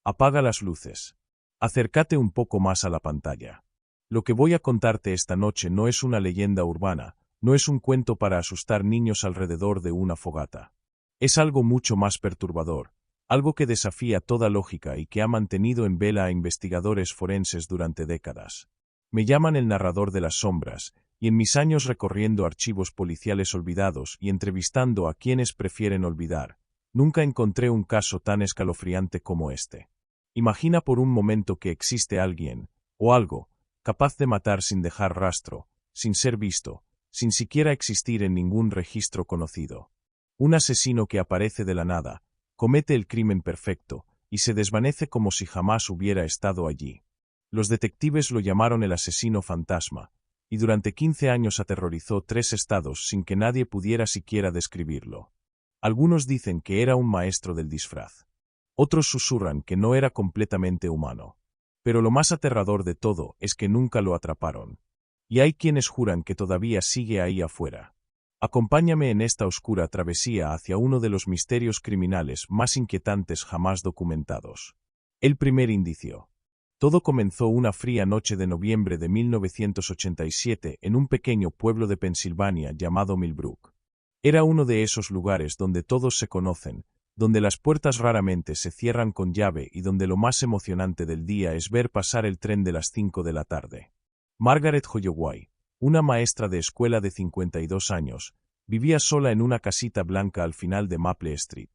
Apaga las luces. Acércate un poco más a la pantalla. Lo que voy a contarte esta noche no es una leyenda urbana, no es un cuento para asustar niños alrededor de una fogata. Es algo mucho más perturbador, algo que desafía toda lógica y que ha mantenido en vela a investigadores forenses durante décadas. Me llaman el narrador de las sombras, y en mis años recorriendo archivos policiales olvidados y entrevistando a quienes prefieren olvidar, nunca encontré un caso tan escalofriante como este. Imagina por un momento que existe alguien, o algo, capaz de matar sin dejar rastro, sin ser visto, sin siquiera existir en ningún registro conocido. Un asesino que aparece de la nada, comete el crimen perfecto, y se desvanece como si jamás hubiera estado allí. Los detectives lo llamaron el asesino fantasma, y durante 15 años aterrorizó 3 estados sin que nadie pudiera siquiera describirlo. Algunos dicen que era un maestro del disfraz. Otros susurran que no era completamente humano. Pero lo más aterrador de todo es que nunca lo atraparon. Y hay quienes juran que todavía sigue ahí afuera. Acompáñame en esta oscura travesía hacia uno de los misterios criminales más inquietantes jamás documentados. El primer indicio. Todo comenzó una fría noche de noviembre de 1987 en un pequeño pueblo de Pensilvania llamado Millbrook. Era uno de esos lugares donde todos se conocen, donde las puertas raramente se cierran con llave y donde lo más emocionante del día es ver pasar el tren de las 5 de la tarde. Margaret Holloway, una maestra de escuela de 52 años, vivía sola en una casita blanca al final de Maple Street.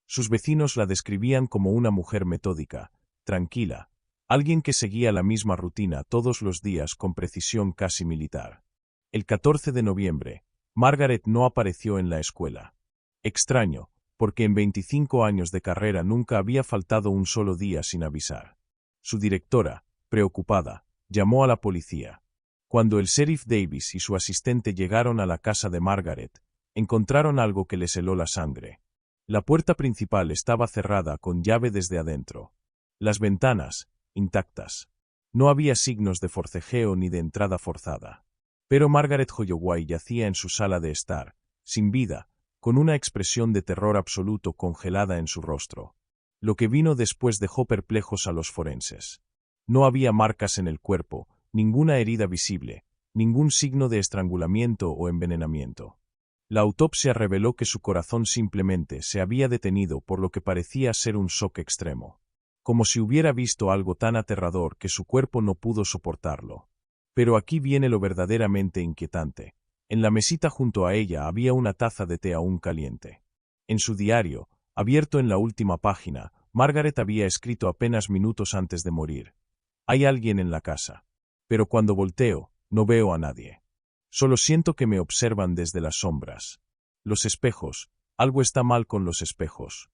Sus vecinos la describían como una mujer metódica, tranquila, alguien que seguía la misma rutina todos los días con precisión casi militar. El 14 de noviembre, Margaret no apareció en la escuela. Extraño, porque en 25 años de carrera nunca había faltado un solo día sin avisar. Su directora, preocupada, llamó a la policía. Cuando el sheriff Davis y su asistente llegaron a la casa de Margaret, encontraron algo que les heló la sangre. La puerta principal estaba cerrada con llave desde adentro. Las ventanas, intactas. No había signos de forcejeo ni de entrada forzada. Pero Margaret Holloway yacía en su sala de estar, sin vida, con una expresión de terror absoluto congelada en su rostro. Lo que vino después dejó perplejos a los forenses. No había marcas en el cuerpo, ninguna herida visible, ningún signo de estrangulamiento o envenenamiento. La autopsia reveló que su corazón simplemente se había detenido por lo que parecía ser un shock extremo. Como si hubiera visto algo tan aterrador que su cuerpo no pudo soportarlo. Pero aquí viene lo verdaderamente inquietante. En la mesita junto a ella había una taza de té aún caliente. En su diario, abierto en la última página, Margaret había escrito apenas minutos antes de morir: hay alguien en la casa. Pero cuando volteo, no veo a nadie. Solo siento que me observan desde las sombras. Los espejos, algo está mal con los espejos.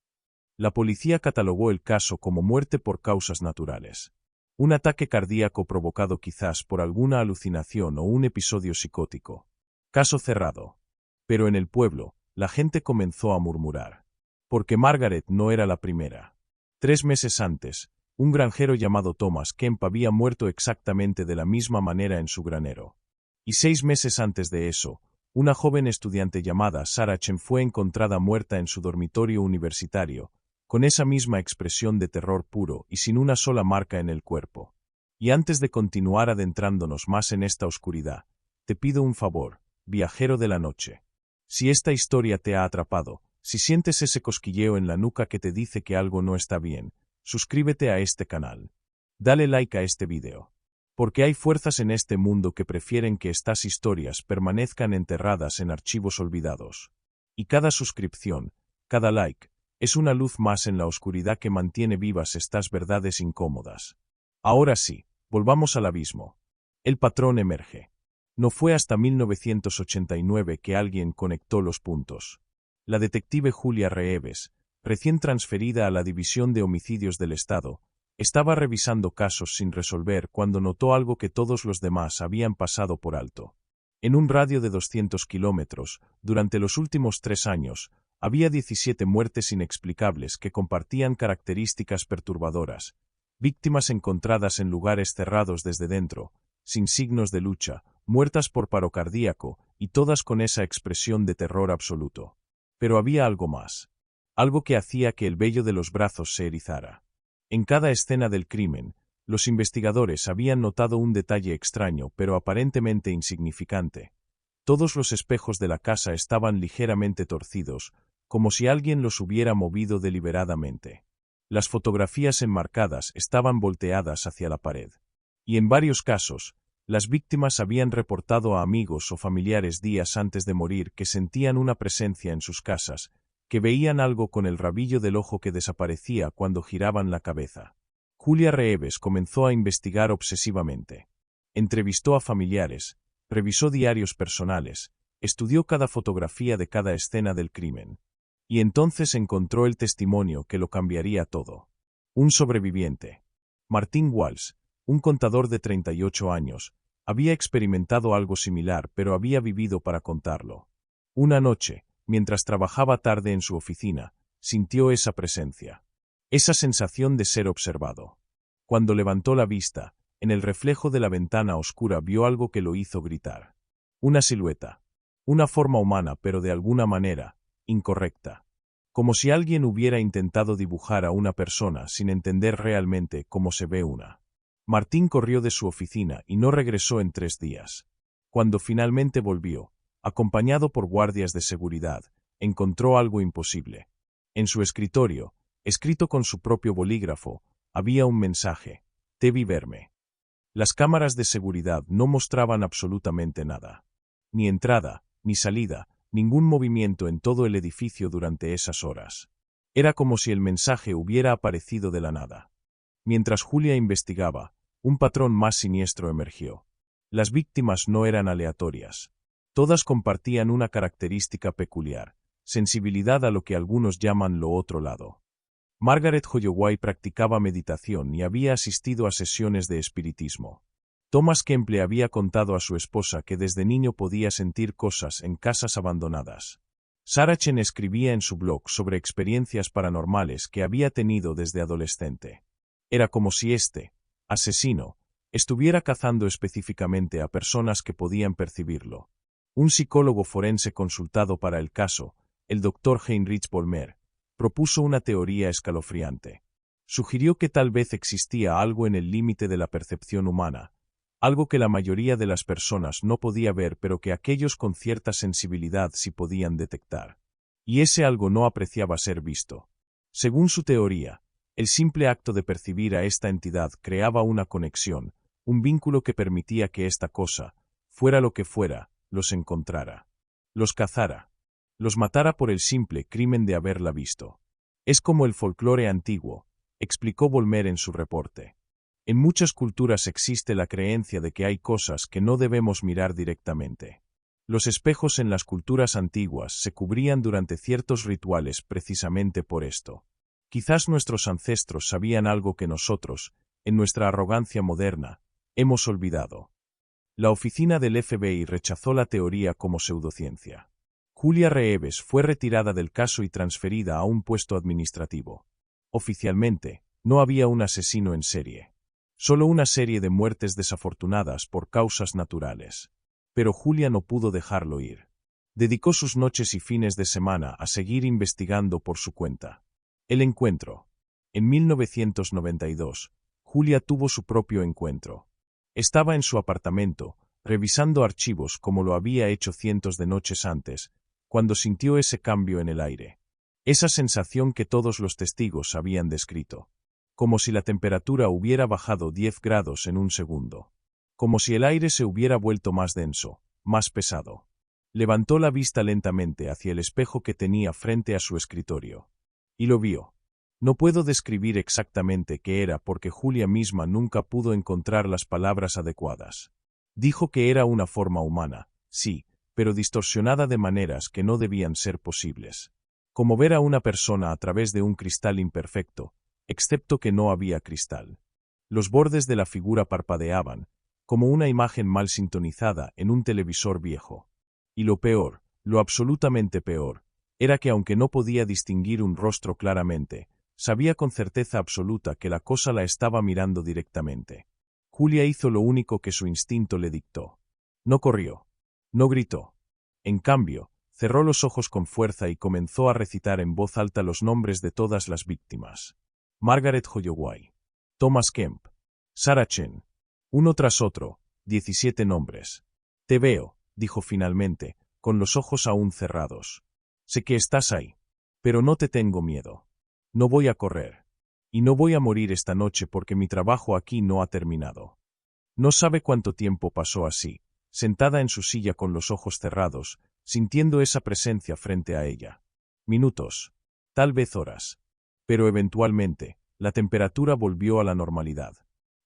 La policía catalogó el caso como muerte por causas naturales. Un ataque cardíaco provocado quizás por alguna alucinación o un episodio psicótico. Caso cerrado. Pero en el pueblo, la gente comenzó a murmurar. Porque Margaret no era la primera. 3 meses antes, un granjero llamado Thomas Kemp había muerto exactamente de la misma manera en su granero. Y 6 meses antes de eso, una joven estudiante llamada Sarah Chen fue encontrada muerta en su dormitorio universitario, con esa misma expresión de terror puro y sin una sola marca en el cuerpo. Y antes de continuar adentrándonos más en esta oscuridad, te pido un favor, viajero de la noche. Si esta historia te ha atrapado, si sientes ese cosquilleo en la nuca que te dice que algo no está bien, suscríbete a este canal. Dale like a este video. Porque hay fuerzas en este mundo que prefieren que estas historias permanezcan enterradas en archivos olvidados. Y cada suscripción, cada like, es una luz más en la oscuridad que mantiene vivas estas verdades incómodas. Ahora sí, volvamos al abismo. El patrón emerge. No fue hasta 1989 que alguien conectó los puntos. La detective Julia Reeves, recién transferida a la División de Homicidios del Estado, estaba revisando casos sin resolver cuando notó algo que todos los demás habían pasado por alto. En un radio de 200 kilómetros, durante los últimos 3 años, había 17 muertes inexplicables que compartían características perturbadoras, víctimas encontradas en lugares cerrados desde dentro, sin signos de lucha, muertas por paro cardíaco, y todas con esa expresión de terror absoluto. Pero había algo más. Algo que hacía que el vello de los brazos se erizara. En cada escena del crimen, los investigadores habían notado un detalle extraño pero aparentemente insignificante. Todos los espejos de la casa estaban ligeramente torcidos, como si alguien los hubiera movido deliberadamente. Las fotografías enmarcadas estaban volteadas hacia la pared. Y en varios casos, las víctimas habían reportado a amigos o familiares días antes de morir que sentían una presencia en sus casas, que veían algo con el rabillo del ojo que desaparecía cuando giraban la cabeza. Julia Reeves comenzó a investigar obsesivamente. Entrevistó a familiares, revisó diarios personales, estudió cada fotografía de cada escena del crimen. Y entonces encontró el testimonio que lo cambiaría todo. Un sobreviviente. Martín Walsh, un contador de 38 años, había experimentado algo similar pero había vivido para contarlo. Una noche, mientras trabajaba tarde en su oficina, sintió esa presencia. Esa sensación de ser observado. Cuando levantó la vista, en el reflejo de la ventana oscura vio algo que lo hizo gritar. Una silueta. Una forma humana pero de alguna manera, incorrecta. Como si alguien hubiera intentado dibujar a una persona sin entender realmente cómo se ve una. Martín corrió de su oficina y no regresó en 3 días. Cuando finalmente volvió, acompañado por guardias de seguridad, encontró algo imposible. En su escritorio, escrito con su propio bolígrafo, había un mensaje: «Te vi verme». Las cámaras de seguridad no mostraban absolutamente nada. Ni entrada, ni salida, ningún movimiento en todo el edificio durante esas horas. Era como si el mensaje hubiera aparecido de la nada. Mientras Julia investigaba, un patrón más siniestro emergió. Las víctimas no eran aleatorias. Todas compartían una característica peculiar: sensibilidad a lo que algunos llaman lo otro lado. Margaret Holloway practicaba meditación y había asistido a sesiones de espiritismo. Thomas Kemple había contado a su esposa que desde niño podía sentir cosas en casas abandonadas. Sarah Chen escribía en su blog sobre experiencias paranormales que había tenido desde adolescente. Era como si este asesino estuviera cazando específicamente a personas que podían percibirlo. Un psicólogo forense consultado para el caso, el Dr. Heinrich Vollmer, propuso una teoría escalofriante. Sugirió que tal vez existía algo en el límite de la percepción humana, algo que la mayoría de las personas no podía ver pero que aquellos con cierta sensibilidad sí podían detectar. Y ese algo no apreciaba ser visto. Según su teoría, el simple acto de percibir a esta entidad creaba una conexión, un vínculo que permitía que esta cosa, fuera lo que fuera, los encontrara, los cazara, los matara por el simple crimen de haberla visto. Es como el folclore antiguo, explicó Vollmer en su reporte. En muchas culturas existe la creencia de que hay cosas que no debemos mirar directamente. Los espejos en las culturas antiguas se cubrían durante ciertos rituales precisamente por esto. Quizás nuestros ancestros sabían algo que nosotros, en nuestra arrogancia moderna, hemos olvidado. La oficina del FBI rechazó la teoría como pseudociencia. Julia Reeves fue retirada del caso y transferida a un puesto administrativo. Oficialmente, no había un asesino en serie. Solo una serie de muertes desafortunadas por causas naturales. Pero Julia no pudo dejarlo ir. Dedicó sus noches y fines de semana a seguir investigando por su cuenta. El encuentro. En 1992, Julia tuvo su propio encuentro. Estaba en su apartamento, revisando archivos como lo había hecho cientos de noches antes, cuando sintió ese cambio en el aire. Esa sensación que todos los testigos habían descrito. Como si la temperatura hubiera bajado 10 grados en un segundo. Como si el aire se hubiera vuelto más denso, más pesado. Levantó la vista lentamente hacia el espejo que tenía frente a su escritorio. Y lo vio. No puedo describir exactamente qué era porque Julia misma nunca pudo encontrar las palabras adecuadas. Dijo que era una forma humana, sí, pero distorsionada de maneras que no debían ser posibles. Como ver a una persona a través de un cristal imperfecto, excepto que no había cristal. Los bordes de la figura parpadeaban, como una imagen mal sintonizada en un televisor viejo. Y lo peor, lo absolutamente peor, era que aunque no podía distinguir un rostro claramente, sabía con certeza absoluta que la cosa la estaba mirando directamente. Julia hizo lo único que su instinto le dictó. No corrió. No gritó. En cambio, cerró los ojos con fuerza y comenzó a recitar en voz alta los nombres de todas las víctimas. Margaret Holloway, Thomas Kemp, Sarah Chen. Uno tras otro, 17 nombres. Te veo, dijo finalmente, con los ojos aún cerrados. Sé que estás ahí. Pero no te tengo miedo. No voy a correr. Y no voy a morir esta noche porque mi trabajo aquí no ha terminado. No sabe cuánto tiempo pasó así, sentada en su silla con los ojos cerrados, sintiendo esa presencia frente a ella. Minutos. Tal vez horas. Pero eventualmente, la temperatura volvió a la normalidad.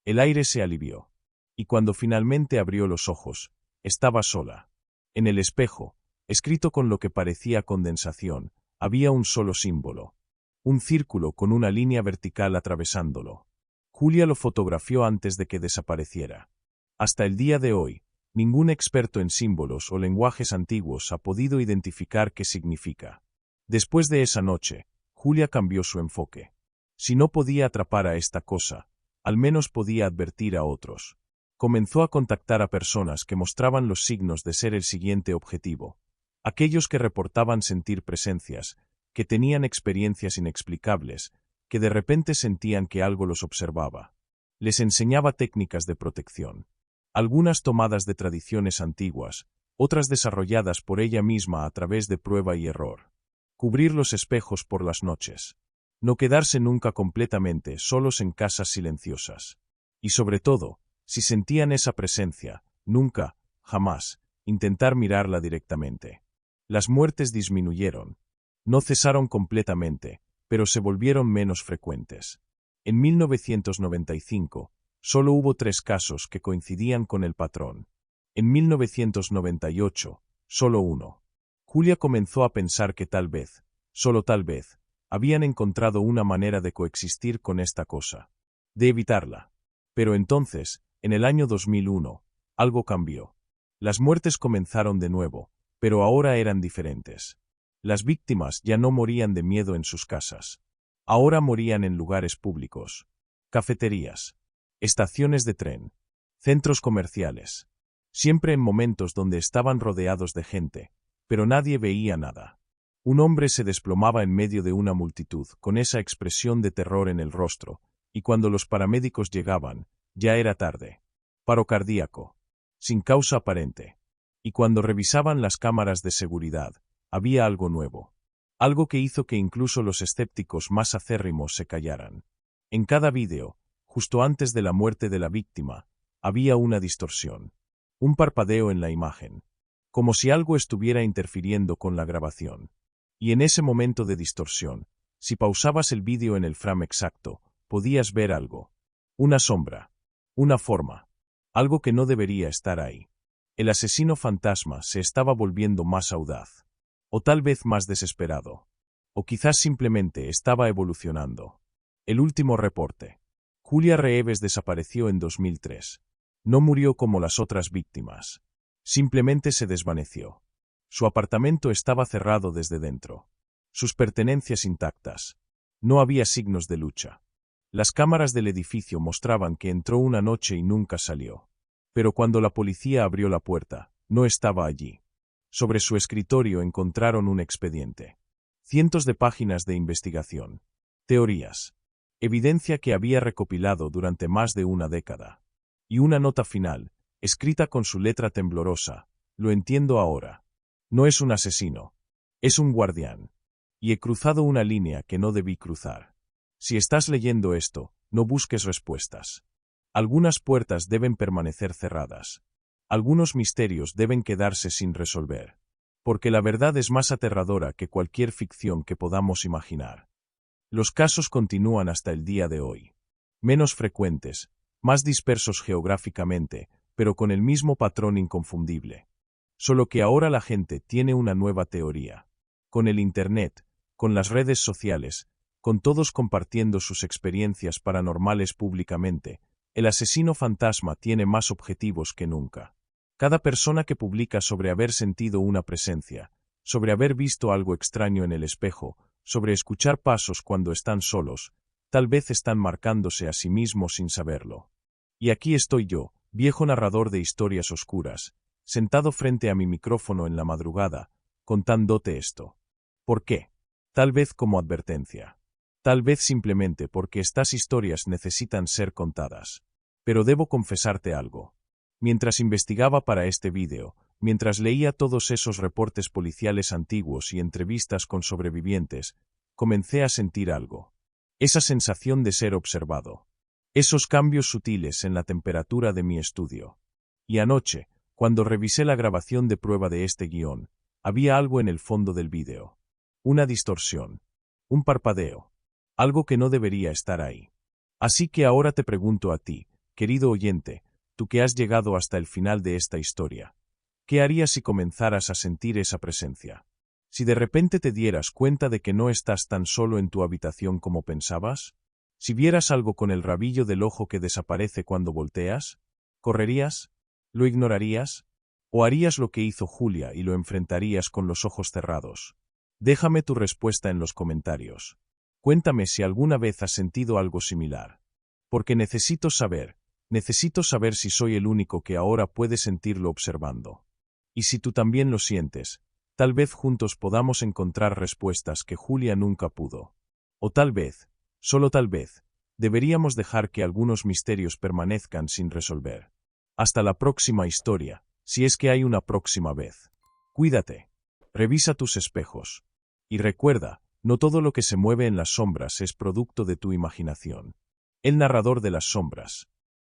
El aire se alivió. Y cuando finalmente abrió los ojos, estaba sola. En el espejo, escrito con lo que parecía condensación, había un solo símbolo. Un círculo con una línea vertical atravesándolo. Julia lo fotografió antes de que desapareciera. Hasta el día de hoy, ningún experto en símbolos o lenguajes antiguos ha podido identificar qué significa. Después de esa noche, Julia cambió su enfoque. Si no podía atrapar a esta cosa, al menos podía advertir a otros. Comenzó a contactar a personas que mostraban los signos de ser el siguiente objetivo. Aquellos que reportaban sentir presencias, que tenían experiencias inexplicables, que de repente sentían que algo los observaba. Les enseñaba técnicas de protección. Algunas tomadas de tradiciones antiguas, otras desarrolladas por ella misma a través de prueba y error. Cubrir los espejos por las noches. No quedarse nunca completamente solos en casas silenciosas. Y sobre todo, si sentían esa presencia, nunca, jamás, intentar mirarla directamente. Las muertes disminuyeron. No cesaron completamente, pero se volvieron menos frecuentes. En 1995, solo hubo 3 casos que coincidían con el patrón. En 1998, solo uno. Julia comenzó a pensar que tal vez, solo tal vez, habían encontrado una manera de coexistir con esta cosa. De evitarla. Pero entonces, en el año 2001, algo cambió. Las muertes comenzaron de nuevo, pero ahora eran diferentes. Las víctimas ya no morían de miedo en sus casas. Ahora morían en lugares públicos. Cafeterías. Estaciones de tren. Centros comerciales. Siempre en momentos donde estaban rodeados de gente, pero nadie veía nada. Un hombre se desplomaba en medio de una multitud, con esa expresión de terror en el rostro, y cuando los paramédicos llegaban, ya era tarde. Paro cardíaco. Sin causa aparente. Y cuando revisaban las cámaras de seguridad, había algo nuevo. Algo que hizo que incluso los escépticos más acérrimos se callaran. En cada vídeo, justo antes de la muerte de la víctima, había una distorsión. Un parpadeo en la imagen. Como si algo estuviera interfiriendo con la grabación. Y en ese momento de distorsión, si pausabas el vídeo en el frame exacto, podías ver algo. Una sombra. Una forma. Algo que no debería estar ahí. El asesino fantasma se estaba volviendo más audaz. O tal vez más desesperado. O quizás simplemente estaba evolucionando. El último reporte. Julia Reeves desapareció en 2003. No murió como las otras víctimas. Simplemente se desvaneció. Su apartamento estaba cerrado desde dentro. Sus pertenencias intactas. No había signos de lucha. Las cámaras del edificio mostraban que entró una noche y nunca salió. Pero cuando la policía abrió la puerta, no estaba allí. Sobre su escritorio encontraron un expediente. Cientos de páginas de investigación. Teorías. Evidencia que había recopilado durante más de una década. Y una nota final, escrita con su letra temblorosa. Lo entiendo ahora. No es un asesino. Es un guardián. Y he cruzado una línea que no debí cruzar. Si estás leyendo esto, no busques respuestas. Algunas puertas deben permanecer cerradas. Algunos misterios deben quedarse sin resolver. Porque la verdad es más aterradora que cualquier ficción que podamos imaginar. Los casos continúan hasta el día de hoy. Menos frecuentes, más dispersos geográficamente, pero con el mismo patrón inconfundible. Solo que ahora la gente tiene una nueva teoría. Con el Internet, con las redes sociales, con todos compartiendo sus experiencias paranormales públicamente, el asesino fantasma tiene más objetivos que nunca. Cada persona que publica sobre haber sentido una presencia, sobre haber visto algo extraño en el espejo, sobre escuchar pasos cuando están solos, tal vez están marcándose a sí mismos sin saberlo. Y aquí estoy yo, viejo narrador de historias oscuras, sentado frente a mi micrófono en la madrugada, contándote esto. ¿Por qué? Tal vez como advertencia. Tal vez simplemente porque estas historias necesitan ser contadas. Pero debo confesarte algo. Mientras investigaba para este vídeo, mientras leía todos esos reportes policiales antiguos y entrevistas con sobrevivientes, comencé a sentir algo. Esa sensación de ser observado. Esos cambios sutiles en la temperatura de mi estudio. Y anoche, cuando revisé la grabación de prueba de este guión, había algo en el fondo del vídeo. Una distorsión. Un parpadeo. Algo que no debería estar ahí. Así que ahora te pregunto a ti, querido oyente, tú que has llegado hasta el final de esta historia. ¿Qué harías si comenzaras a sentir esa presencia? Si de repente te dieras cuenta de que no estás tan solo en tu habitación como pensabas? Si vieras algo con el rabillo del ojo que desaparece cuando volteas, ¿correrías? ¿Lo ignorarías? ¿O harías lo que hizo Julia y lo enfrentarías con los ojos cerrados? Déjame tu respuesta en los comentarios. Cuéntame si alguna vez has sentido algo similar. Porque necesito saber si soy el único que ahora puede sentirlo observando. Y si tú también lo sientes, tal vez juntos podamos encontrar respuestas que Julia nunca pudo. O tal vez, solo tal vez, deberíamos dejar que algunos misterios permanezcan sin resolver. Hasta la próxima historia, si es que hay una próxima vez. Cuídate. Revisa tus espejos. Y recuerda, no todo lo que se mueve en las sombras es producto de tu imaginación. El narrador de las sombras.